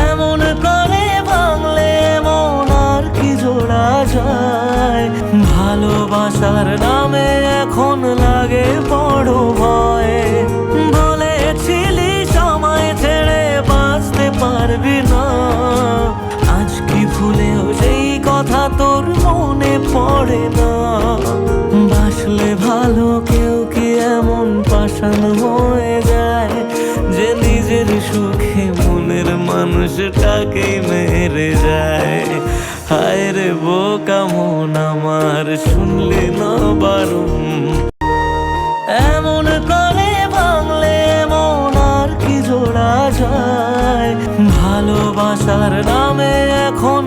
এমন করে ভাঙলে মন আর কি জোড়া যায়। ভালোবাসার নামে এখন লাগে বড় ভয়। বলেছিলি সময় ছেড়ে বাঁচতে পারবি না, আজ কি ভুলেও সেই কথা তোর মনে পড়ে না? বাসলে ভালো কেউ কি এমন পাষাণ হয়ে যায় যে নিজের সুখে মনের মানুষটাকেই মেরে যায়? হায় রে বোকা মন আমার, শুনলি না বারণ? এমন করে ভাঙলে মন আর কি জোড়া যায়। ভালোবাসার নামে এখন